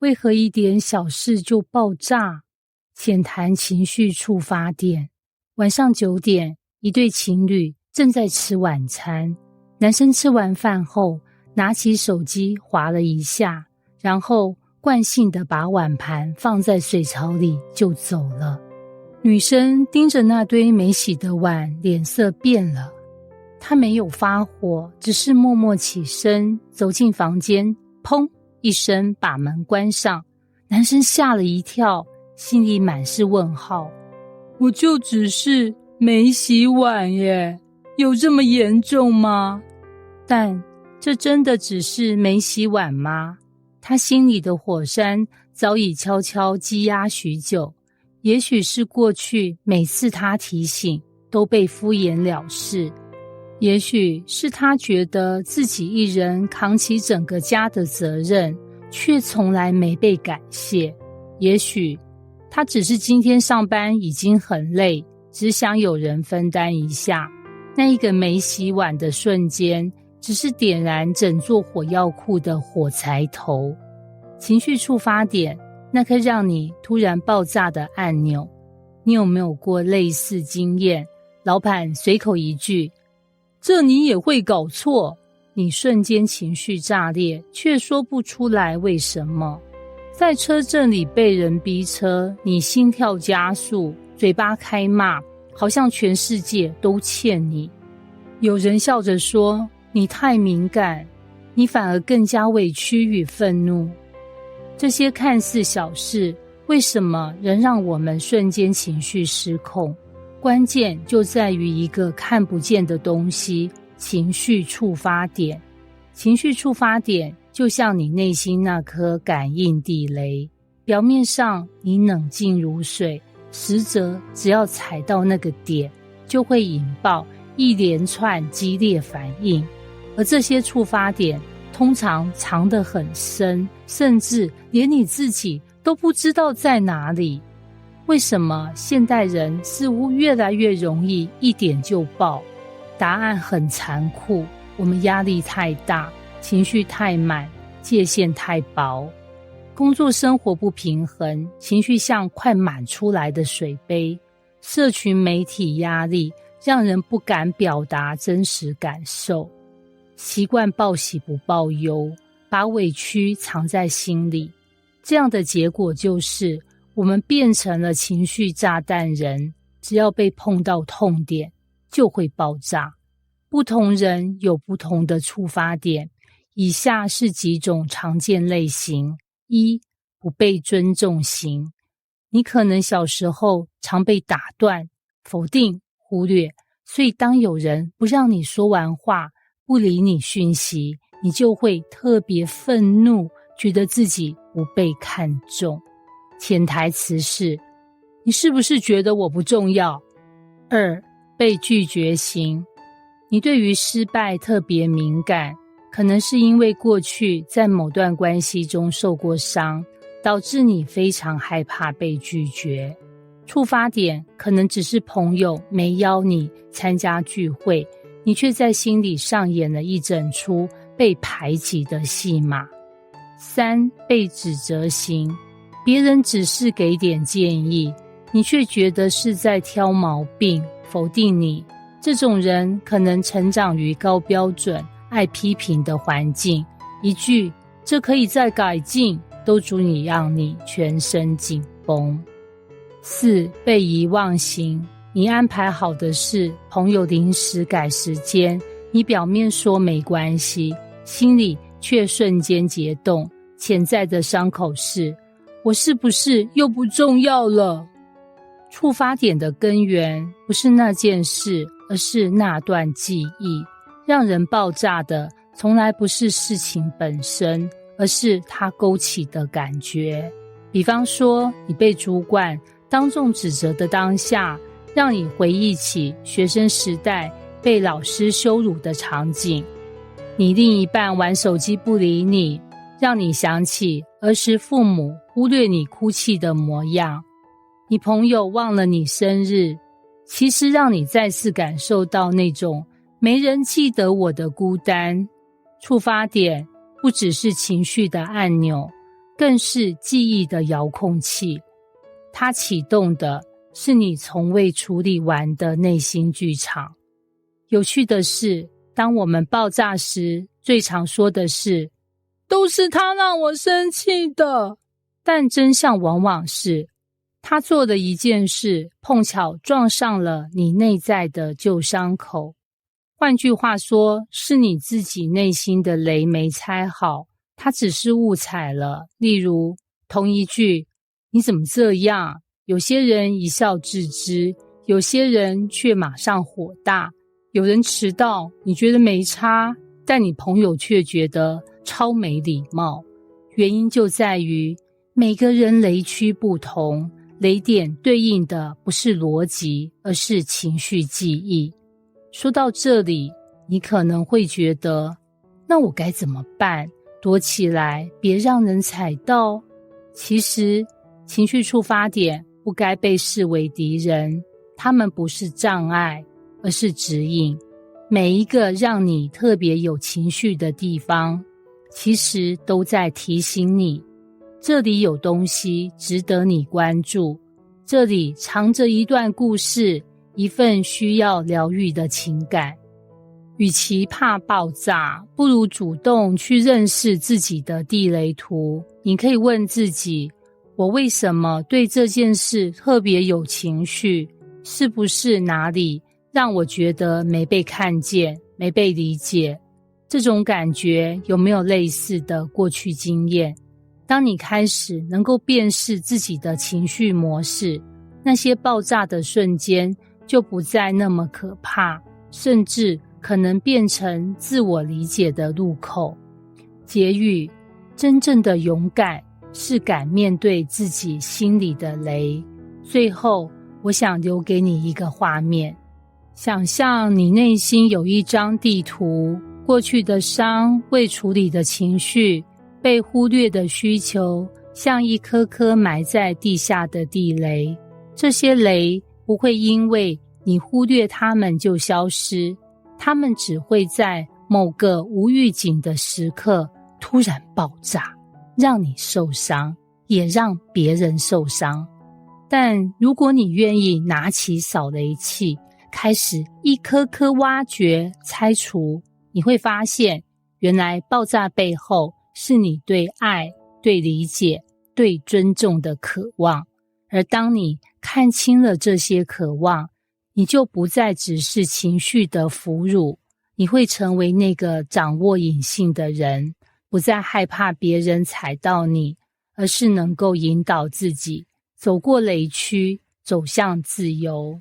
为何一点小事就爆炸？浅谈情绪触发点。晚上9点，一对情侣正在吃晚餐。男生吃完饭后，拿起手机滑了一下，然后惯性地把碗盘放在水槽里就走了。女生盯着那堆没洗的碗，脸色变了。她没有发火，只是默默起身走进房间，砰一声把门关上。男生吓了一跳，心里满是问号。我就只是没洗碗耶，有这么严重吗？但这真的只是没洗碗吗？他心里的火山早已悄悄积压许久，也许是过去每次他提醒都被敷衍了事，也许是他觉得自己一人扛起整个家的责任，却从来没被感谢，也许他只是今天上班已经很累，只想有人分担一下。那一个没洗碗的瞬间，只是点燃整座火药库的火柴头。情绪触发点，那颗让你突然爆炸的按钮。你有没有过类似经验？老板随口一句，这你也会搞错，你瞬间情绪炸裂，却说不出来为什么。在车阵里被人逼车，你心跳加速，嘴巴开骂，好像全世界都欠你。有人笑着说，你太敏感，你反而更加委屈与愤怒。这些看似小事，为什么仍让我们瞬间情绪失控？关键就在于一个看不见的东西，情绪触发点。情绪触发点就像你内心那颗感应地雷，表面上你冷静如水，实则只要踩到那个点，就会引爆一连串激烈反应。而这些触发点通常藏得很深，甚至连你自己都不知道在哪里。为什么现代人似乎越来越容易一点就爆？答案很残酷，我们压力太大，情绪太满，界限太薄，工作生活不平衡，情绪像快满出来的水杯。社群媒体压力让人不敢表达真实感受，习惯报喜不报忧，把委屈藏在心里。这样的结果就是我们变成了情绪炸弹人，只要被碰到痛点就会爆炸。不同人有不同的触发点，以下是几种常见类型。1. 不被尊重型。你可能小时候常被打断、否定、忽略，所以当有人不让你说完话，不理你讯息，你就会特别愤怒，觉得自己不被看重。潜台词是，你是不是觉得我不重要？2. 被拒绝型。你对于失败特别敏感，可能是因为过去在某段关系中受过伤，导致你非常害怕被拒绝。触发点可能只是朋友没邀你参加聚会，你却在心里上演了一整出被排挤的戏码。3. 被指责型。别人只是给点建议，你却觉得是在挑毛病，否定你。这种人可能成长于高标准、爱批评的环境，一句这可以再改进，都足以让你全身紧绷。4. 被遗忘型。你安排好的事，朋友临时改时间，你表面说没关系，心里却瞬间结冻。潜在的伤口是，我是不是又不重要了？触发点的根源不是那件事，而是那段记忆。让人爆炸的从来不是事情本身，而是它勾起的感觉。比方说，你被主管当众指责的当下，让你回忆起学生时代被老师羞辱的场景。你另一半玩手机不理你，让你想起儿时父母忽略你哭泣的模样。你朋友忘了你生日，其实让你再次感受到那种没人记得我的孤单。触发点不只是情绪的按钮，更是记忆的遥控器。它启动的是你从未处理完的内心剧场。有趣的是，当我们爆炸时，最常说的是都是他让我生气的，但真相往往是他做的一件事碰巧撞上了你内在的旧伤口。换句话说，是你自己内心的雷没拆好，他只是误踩了。例如同一句你怎么这样，有些人一笑置之，有些人却马上火大。有人迟到你觉得没差，但你朋友却觉得超没礼貌。原因就在于每个人雷区不同，雷点对应的不是逻辑，而是情绪记忆。说到这里，你可能会觉得那我该怎么办？躲起来，别让人踩到。其实情绪触发点不该被视为敌人，他们不是障碍，而是指引。每一个让你特别有情绪的地方，其实都在提醒你，这里有东西值得你关注，这里藏着一段故事，一份需要疗愈的情感。与其怕爆炸，不如主动去认识自己的地雷图。你可以问自己，我为什么对这件事特别有情绪？是不是哪里让我觉得没被看见，没被理解？这种感觉有没有类似的过去经验？当你开始能够辨识自己的情绪模式，那些爆炸的瞬间就不再那么可怕，甚至可能变成自我理解的入口。结语：真正的勇敢是敢面对自己心里的雷。最后，我想留给你一个画面，想象你内心有一张地图，过去的伤、未处理的情绪、被忽略的需求，像一颗颗埋在地下的地雷。这些雷不会因为你忽略它们就消失，它们只会在某个无预警的时刻突然爆炸，让你受伤，也让别人受伤。但如果你愿意拿起扫雷器，开始一颗颗挖掘、拆除，你会发现，原来爆炸背后是你对爱、对理解、对尊重的渴望。而当你看清了这些渴望，你就不再只是情绪的俘虏，你会成为那个掌握隐性的人，不再害怕别人踩到你，而是能够引导自己走过雷区，走向自由。